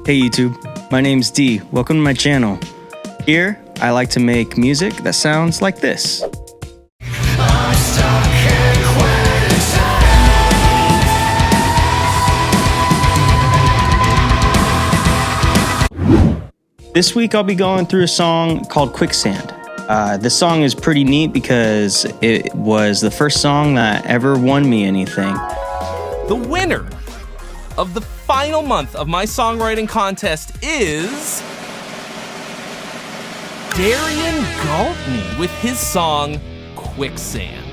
Hey YouTube, my name's D. Welcome to my channel. Here, I like to make music that sounds like this. This week I'll be going through a song called Quicksand. This song is pretty neat because it was the first song that ever won me anything. The winner of the final month of my songwriting contest is Darian Galtney with his song Quicksand.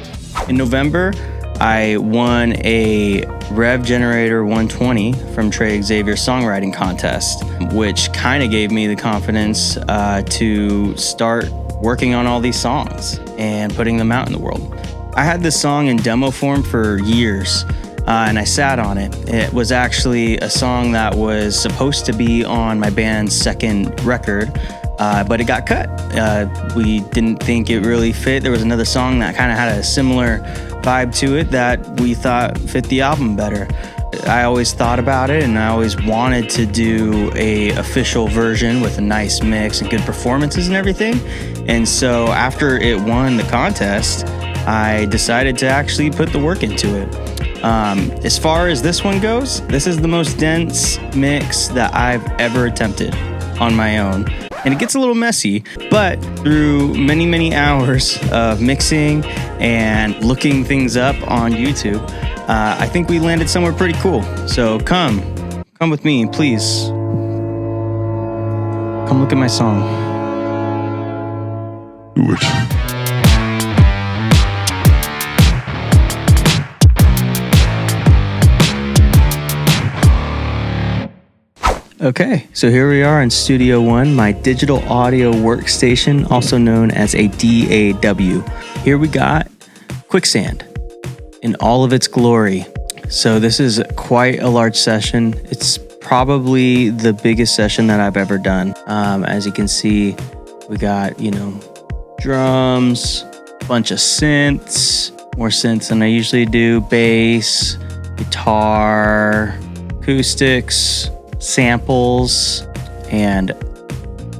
In November, I won a Rev Generator 120 from Trey Xavier's songwriting contest, which kind of gave me the confidence to start working on all these songs and putting them out in the world. I had this song in demo form for years, and I sat on it. It was actually a song that was supposed to be on my band's second record, but it got cut. We didn't think it really fit. There was another song that kind of had a similar vibe to it that we thought fit the album better. I always thought about it, and I always wanted to do a official version with a nice mix and good performances and everything. And so after it won the contest, I decided to actually put the work into it. As far as this one goes, this is the most dense mix that I've ever attempted on my own. And it gets a little messy, but through many, many hours of mixing and looking things up on YouTube, I think we landed somewhere pretty cool. So come with me, please. Come look at my song. Do it. Okay, so here we are in Studio One, my digital audio workstation, also known as a DAW. Here we got Quicksand in all of its glory. So this is quite a large session. It's probably the biggest session that I've ever done. As you can see, we got, drums, a bunch of synths, more synths than I usually do, bass, guitar, acoustics, samples, and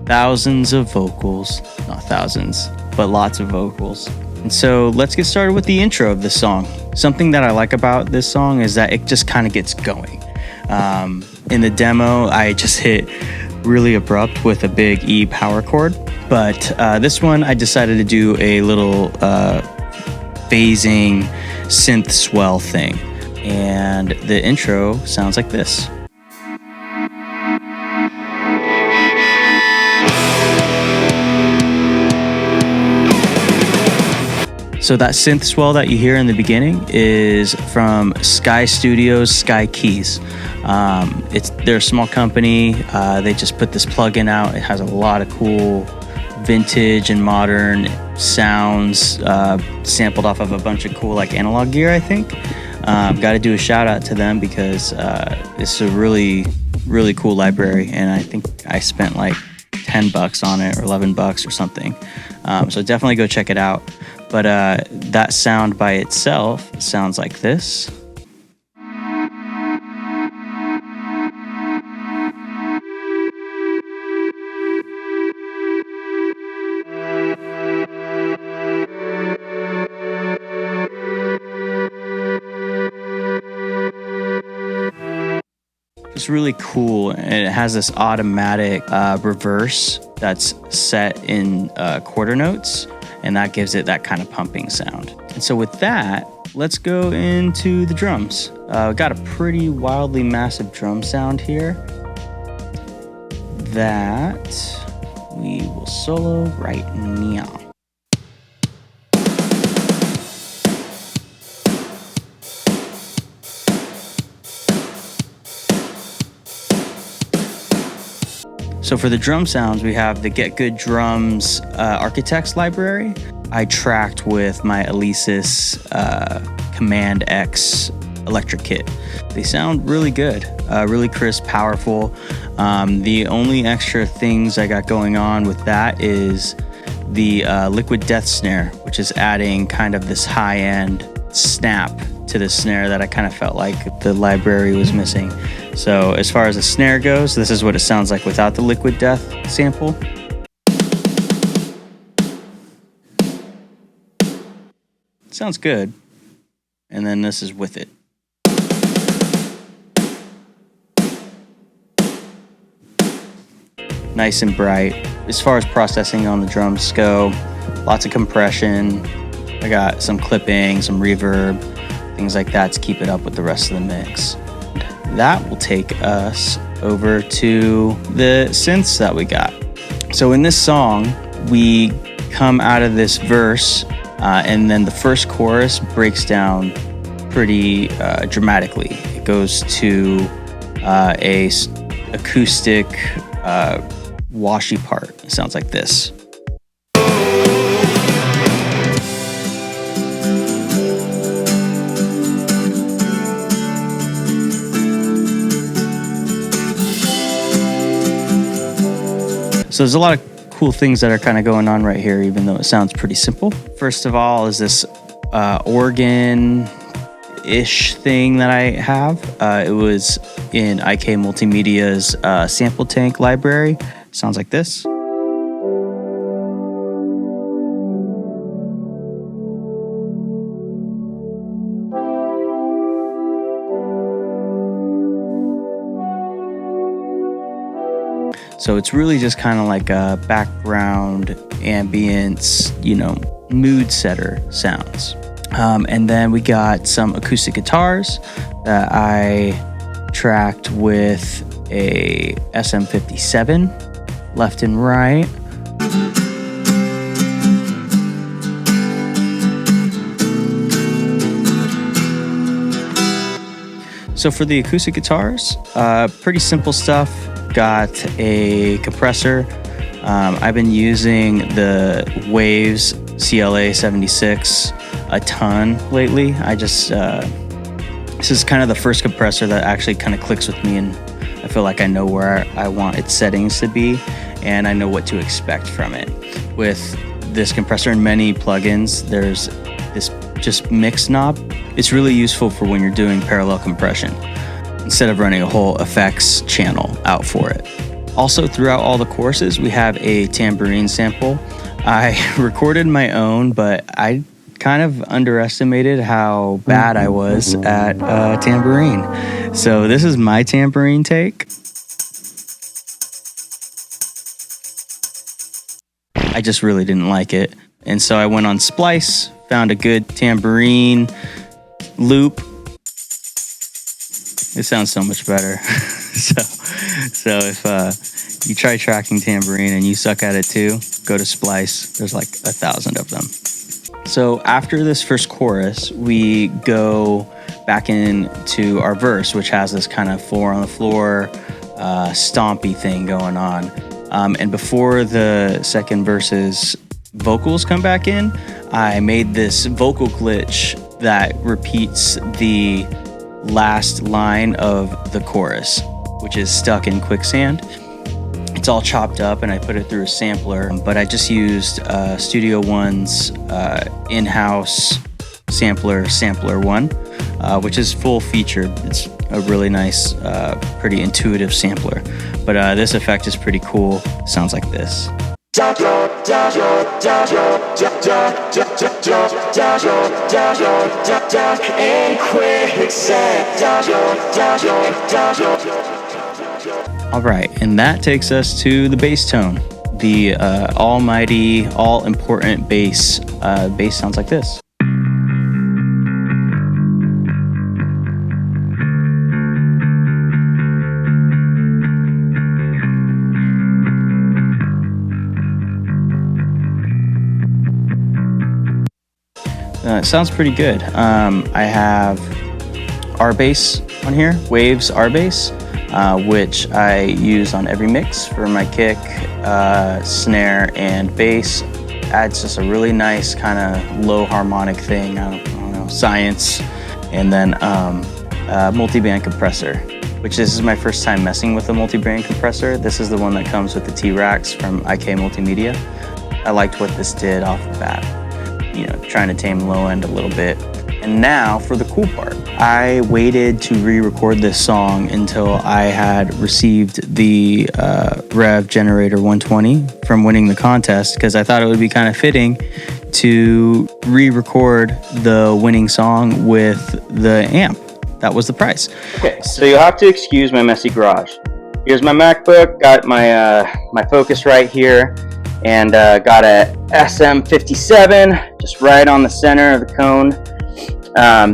thousands of vocals. Not thousands, but lots of vocals. And so let's get started with the intro of this song. Something that I like about this song is that it just kind of gets going. In the demo, I just hit really abrupt with a big E power chord, but this one I decided to do a little phasing synth swell thing. And the intro sounds like this. So that synth swell that you hear in the beginning is from Sky Studios' Sky Keys. They're a small company. They just put this plugin out. It has a lot of cool vintage and modern sounds sampled off of a bunch of cool analog gear, I think. Got to do a shout out to them because it's a really, really cool library, and I think I spent $10 on it or $11 or something. So definitely go check it out. But that sound by itself sounds like this. It's really cool, and it has this automatic reverse that's set in quarter notes, and that gives it that kind of pumping sound. And so with that, let's go into the drums. We got a pretty wildly massive drum sound here that we will solo right now. So for the drum sounds, we have the Get Good Drums Architects library. I tracked with my Alesis Command X electric kit. They sound really good, really crisp, powerful. The only extra things I got going on with that is the Liquid Death Snare, which is adding kind of this high-end snap to the snare that I kind of felt like the library was missing. So as far as the snare goes, this is what it sounds like without the Liquid Death sample. Sounds good. And then this is with it. Nice and bright. As far as processing on the drums go, lots of compression. I got some clipping, some reverb, things like that to keep it up with the rest of the mix. That will take us over to the synths that we got. So in this song, we come out of this verse, and then the first chorus breaks down pretty dramatically. It goes to a acoustic washy part. It sounds like this. So there's a lot of cool things that are kind of going on right here, even though it sounds pretty simple. First of all is this organ-ish thing that I have. It was in IK Multimedia's sample tank library. Sounds like this. So it's really just kind of like a background ambience, mood setter sounds. And then we got some acoustic guitars that I tracked with a SM57 left and right. So for the acoustic guitars, pretty simple stuff. Got a compressor. I've been using the Waves CLA 76 a ton lately. This is kind of the first compressor that actually kind of clicks with me, and I feel like I know where I want its settings to be, and I know what to expect from it. With this compressor and many plugins, there's this just mix knob. It's really useful for when you're doing parallel compression, instead of running a whole effects channel out for it. Also, throughout all the courses, we have a tambourine sample. I recorded my own, but I kind of underestimated how bad I was at tambourine. So this is my tambourine take. I just really didn't like it. And so I went on Splice, found a good tambourine loop. It sounds so much better. so if you try tracking tambourine and you suck at it too, go to Splice. There's like 1,000 of them. So after this first chorus, we go back into our verse, which has this kind of 4 on the floor, stompy thing going on. And before the second verse's vocals come back in, I made this vocal glitch that repeats the last line of the chorus, which is stuck in QUICKSAND. It's all chopped up and I put it through a sampler, but I just used Studio One's in-house sampler 1, which is full featured. It's a really nice, pretty intuitive sampler. But this effect is pretty cool. Sounds like this. All right, and that takes us to the bass tone. The almighty, all-important bass. Bass sounds like this. It sounds pretty good. I have R bass on here, Waves R bass, which I use on every mix for my kick, snare, and bass. Adds just a really nice kind of low harmonic thing. I don't know, science. And then multi-band compressor, which this is my first time messing with a multi-band compressor. This is the one that comes with the T-Racks from IK Multimedia. I liked what this did off the bat. Trying to tame low end a little bit. And now for the cool part. I waited to re-record this song until I had received the Rev Generator 120 from winning the contest, because I thought it would be kind of fitting to re-record the winning song with the amp. That was the price. Okay, so you'll have to excuse my messy garage. Here's my MacBook, got my my Focus right here, and got a SM57 just right on the center of the cone.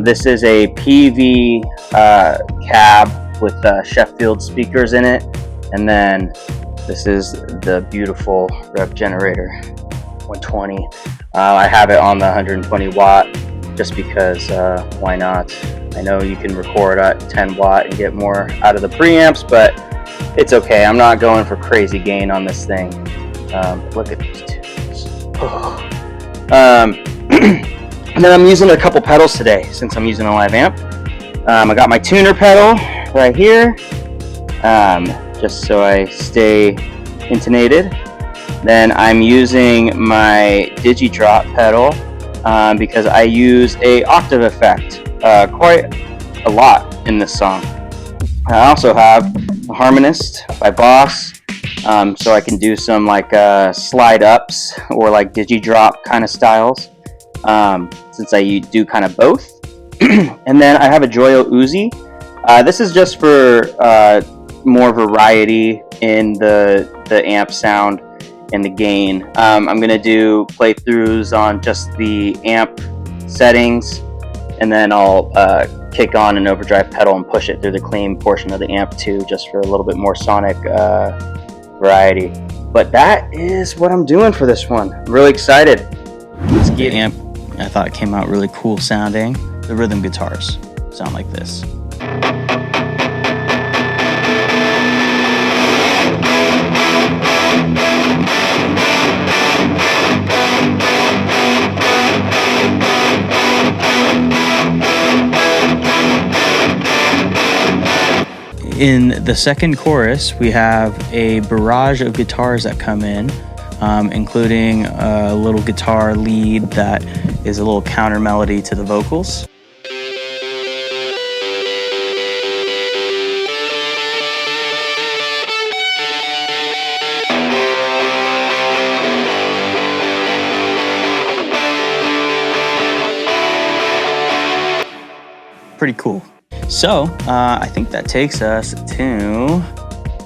This is a PV cab with Sheffield speakers in it, and then this is the beautiful Rev Generator 120. I have it on the 120 watt just because why not? I know you can record at 10 watt and get more out of the preamps, but it's okay. I'm not going for crazy gain on this thing. Look at these tunes. Oh. And then I'm using a couple pedals today since I'm using a live amp. I got my tuner pedal right here, just so I stay intonated. Then I'm using my Digi-Drop pedal because I use a octave effect quite a lot in this song. I also have a harmonist by Boss, so I can do some like slide ups or like Digi-Drop kind of styles. Since I do kind of both. And then I have a Joyo Uzi. This is just for more variety in the amp sound and the gain. I'm going to do playthroughs on just the amp settings, and then I'll kick on an overdrive pedal and push it through the clean portion of the amp too, just for a little bit more sonic variety. But that is what I'm doing for this one. I'm really excited. Let's get The amp, I thought it came out really cool sounding. The rhythm guitars sound like this. In the second chorus, we have a barrage of guitars that come in, including a little guitar lead that is a little counter melody to the vocals. Pretty cool. So I think that takes us to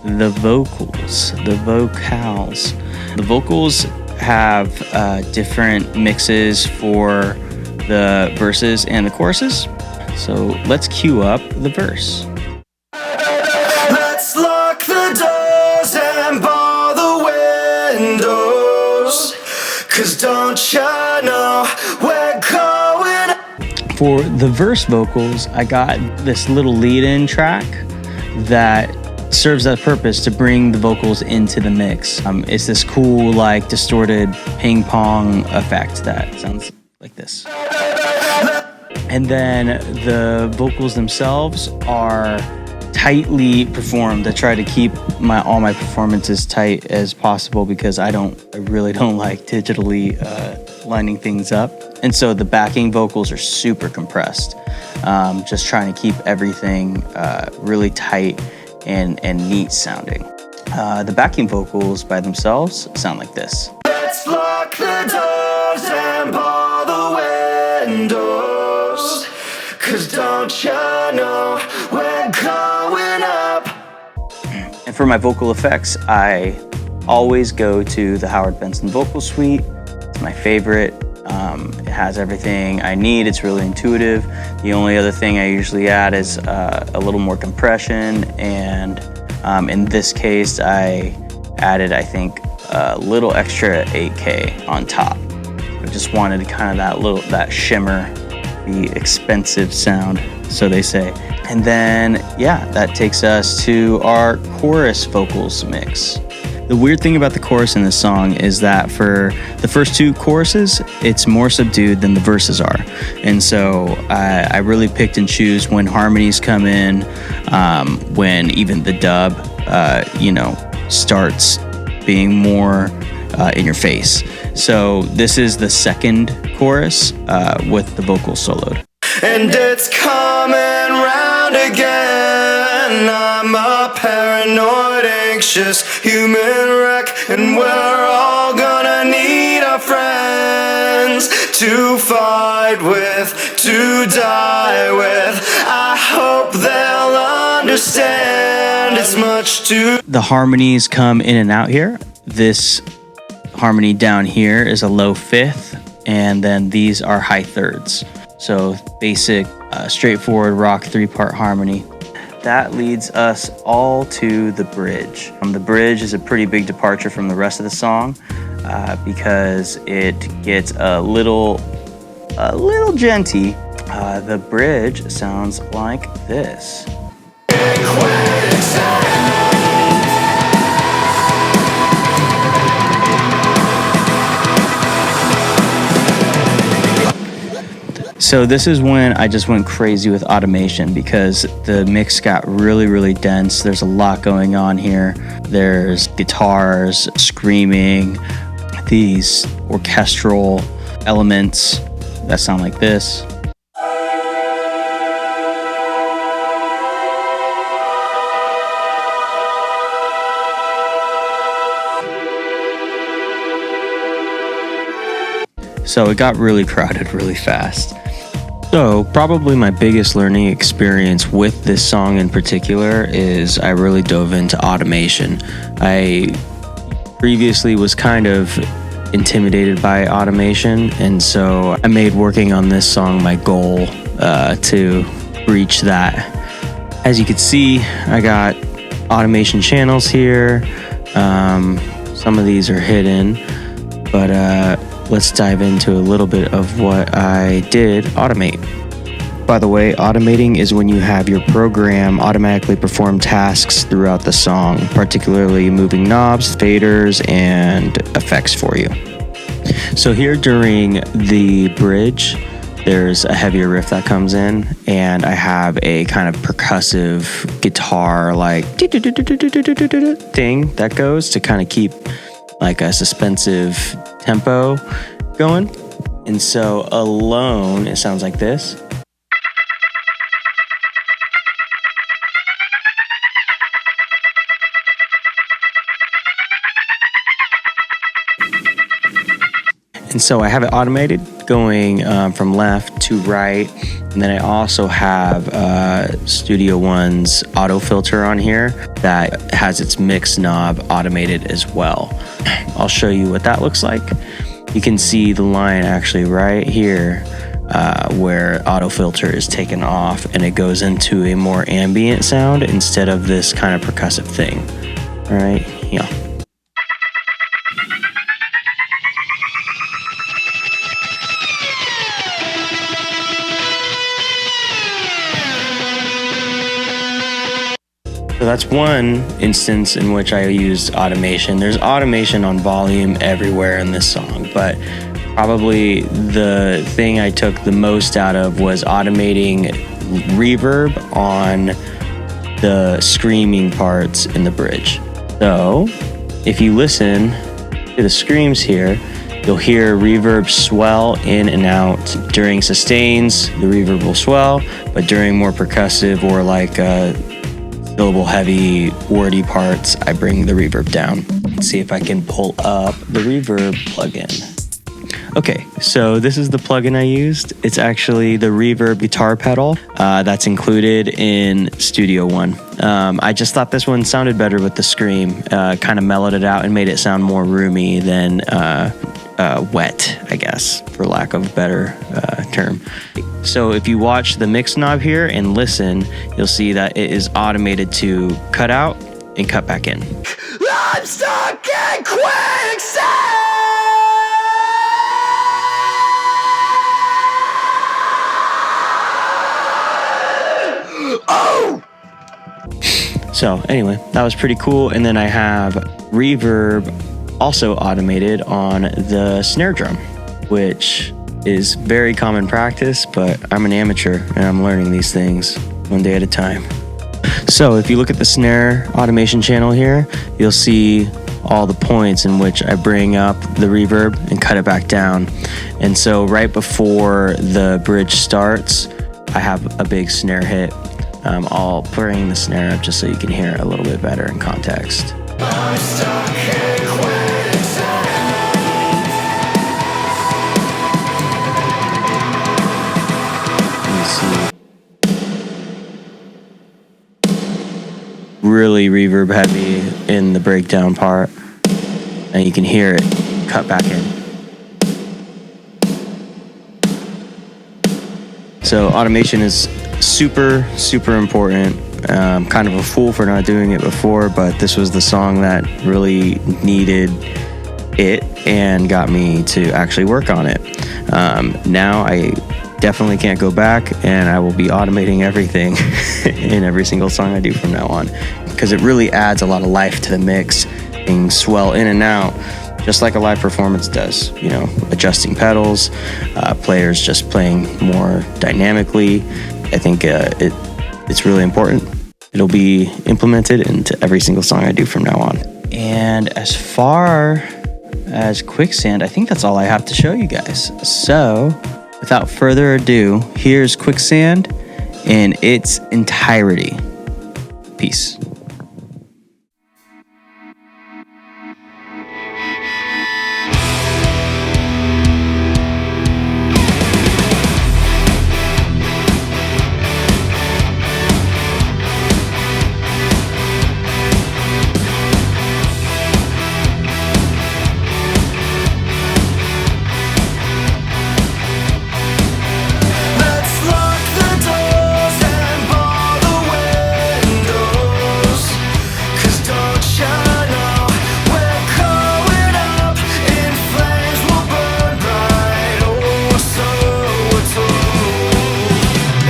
the vocals, the vocals. The vocals have different mixes for the verses and the choruses. So let's cue up the verse. Let's lock the doors and bar the windows, 'cause don't you know we're going. For the verse vocals, I got this little lead-in track that serves that purpose to bring the vocals into the mix. It's this cool, like, distorted ping pong effect that sounds like this. And then the vocals themselves are tightly performed. I try to keep all my performances tight as possible because I really don't like digitally lining things up. And so the backing vocals are super compressed. Just trying to keep everything really tight and neat sounding. The backing vocals by themselves sound like this. Let's lock the doors and bar the windows, 'cause don't you know we're going up. And for my vocal effects, I always go to the Howard Benson Vocal Suite. It's my favorite. It has everything I need. It's really intuitive. The only other thing I usually add is a little more compression, and in this case, I added, I think, a little extra 8K on top. I just wanted kind of that shimmer, the expensive sound, so they say. And then, yeah, that takes us to our chorus vocals mix. The weird thing about the chorus in this song is that for the first two choruses, it's more subdued than the verses are. And so I really picked and choose when harmonies come in, when even the dub, starts being more in your face. So this is the second chorus with the vocals soloed. and it's coming round again. I'm a paranoid, anxious human wreck, and we're all gonna need our friends to fight with, to die with. I hope they'll understand it's much too. The harmonies come in and out here. This harmony down here is a low fifth, and then these are high thirds. So basic, straightforward rock 3-part harmony. That leads us all to the bridge. The bridge is a pretty big departure from the rest of the song because it gets a little genty. The bridge sounds like this. So this is when I just went crazy with automation because the mix got really dense. There's a lot going on here. There's guitars, screaming, these orchestral elements that sound like this. So it got really crowded really fast. So probably my biggest learning experience with this song in particular is I really dove into automation. I previously was kind of intimidated by automation, and so I made working on this song my goal to reach that. As you can see, I got automation channels here. Some of these are hidden, but let's dive into a little bit of what I did automate. By the way, automating is when you have your program automatically perform tasks throughout the song, particularly moving knobs, faders, and effects for you. So here during the bridge, there's a heavier riff that comes in, and I have a kind of percussive guitar like thing that goes to kind of keep like a suspensive tempo going. And so alone, it sounds like this. And so I have it automated going from left to right. And then I also have Studio One's auto filter on here that has its mix knob automated as well. I'll show you what that looks like. You can see the line actually right here where auto filter is taken off and it goes into a more ambient sound instead of this kind of percussive thing. All right, yeah. So that's one instance in which I used automation. There's automation on volume everywhere in this song, but probably the thing I took the most out of was automating reverb on the screaming parts in the bridge. So if you listen to the screams here, you'll hear reverb swell in and out. During sustains, the reverb will swell, but during more percussive or like syllable heavy wordy parts, I bring the reverb down. Let's see if I can pull up the reverb plugin. Okay, so this is the plugin I used. It's actually the reverb guitar pedal that's included in Studio One. I just thought this one sounded better with the scream, kind of mellowed it out and made it sound more roomy than wet, I guess, for lack of a better term. So if you watch the mix knob here and listen, you'll see that it is automated to cut out and cut back in. I'm stuck in quicksand! Oh! So anyway, that was pretty cool. And then I have reverb also automated on the snare drum, which is very common practice, but I'm an amateur and I'm learning these things one day at a time. So if you look at the snare automation channel here, you'll see all the points in which I bring up the reverb and cut it back down. And so right before the bridge starts, I have a big snare hit. I'll bring the snare up just so you can hear it a little bit better in context. I'm stuck in quicksand. Let me see. Really reverb heavy in the breakdown part, and you can hear it cut back in. So automation is super important. Kind of a fool for not doing it before, but this was the song that really needed it and got me to actually work on it. Now I definitely can't go back, and I will be automating everything in every single song I do from now on, because it really adds a lot of life to the mix. Things swell in and out just like a live performance does, you know, adjusting pedals, players just playing more dynamically. I think it's really important. It'll be implemented into every single song I do from now on. And as far as Quicksand, I think that's all I have to show you guys. So without further ado, here's Quicksand in its entirety. Peace. Let's lock the doors and bar the windows. 'Cause don't you know we're going up in flames will burn bright. Oh, so we're told.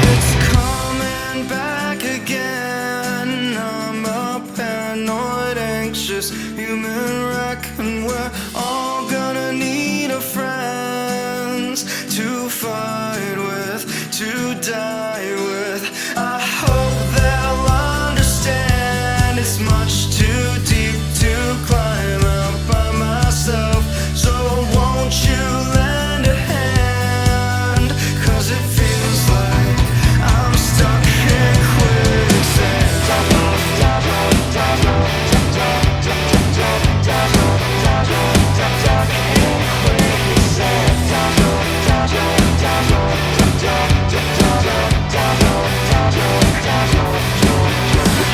It's coming back again. I'm a paranoid, anxious human wreck, and we're all gonna need a friends to fight with, to die with. I hope they'll understand it's much too deep to climb out by myself. So won't you lend a hand? 'Cause it feels like I'm stuck in quicksand.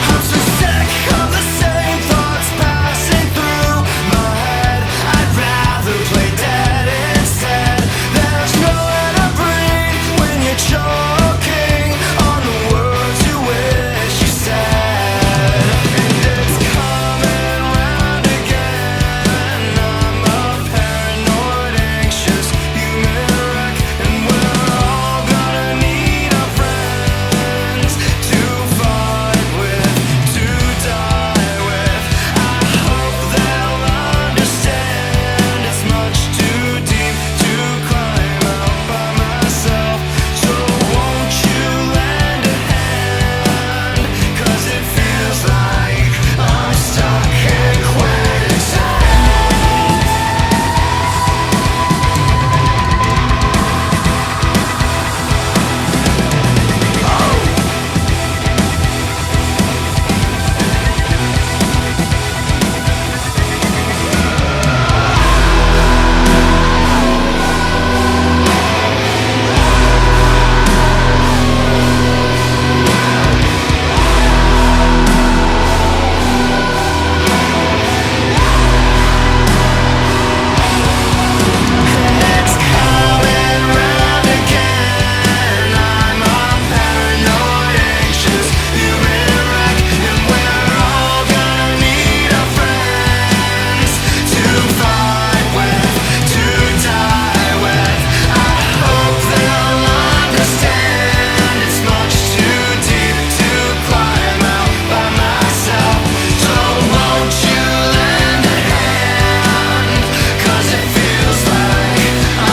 I'm so sick of the same thoughts passing through my head. I'd rather play dead instead. There's nowhere to breathe when you're choking on the words you wish you said. And it's coming round again. I'm a paranoid, anxious human wreck, and we're all gonna need our friends to fight with, to die with. I hope they'll understand it's much too deep to climb out by myself. So won't you lend a hand? 'Cause it feels like I'm stuck in quicksand. It's coming round again. I'm a paranoid, anxious human wreck, and we're all gonna need our friends to fight with, to die with. I hope they'll understand it's much too deep to climb out by myself. So won't you lend a hand? 'Cause it feels like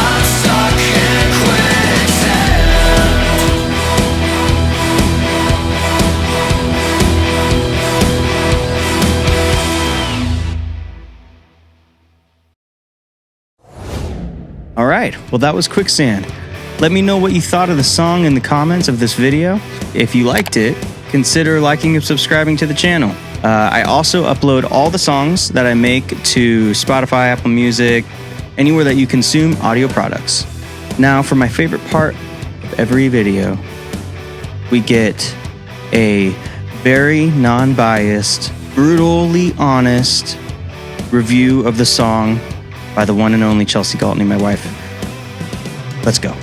I'm stuck in quicksand. All right, well, that was Quicksand. Let me know what you thought of the song in the comments of this video. If you liked it, consider liking and subscribing to the channel. I also upload all the songs that I make to Spotify, Apple Music, anywhere that you consume audio products. Now for my favorite part of every video, we get a very non-biased, brutally honest review of the song by the one and only Chelsea Galtney, my wife. Let's go.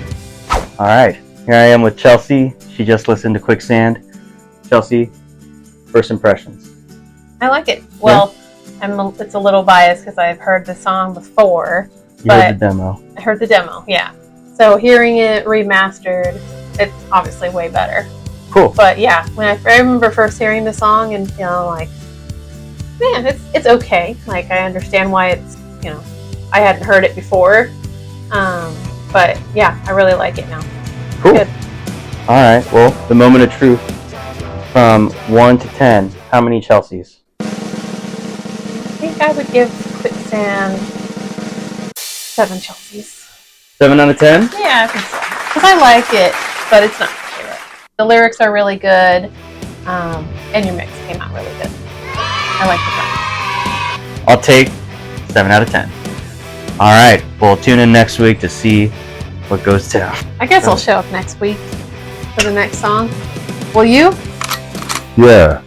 All right, here I am with Chelsea. She just listened to Quicksand. Chelsea, first impressions. I like it. Well, it's a little biased because I've heard the song before. You heard the demo. I heard the demo, yeah. So hearing it remastered, it's obviously way better. Cool. But yeah, when I remember first hearing the song and, you know, like, man, it's okay. Like, I understand why it's, you know, I hadn't heard it before. But yeah, I really like it now. Cool. Good. All right, well, the moment of truth. From 1 to 10, how many Chelseas? I think I would give Quicksand 7 Chelseas. 7 out of 10? Yeah, I think so. Because I like it, but it's not my favorite. The lyrics are really good, and your mix came out really good. I like the song. I'll take 7 out of 10. All right, well, tune in next week to see what goes down. I guess I'll show up next week for the next song. Will you? Yeah.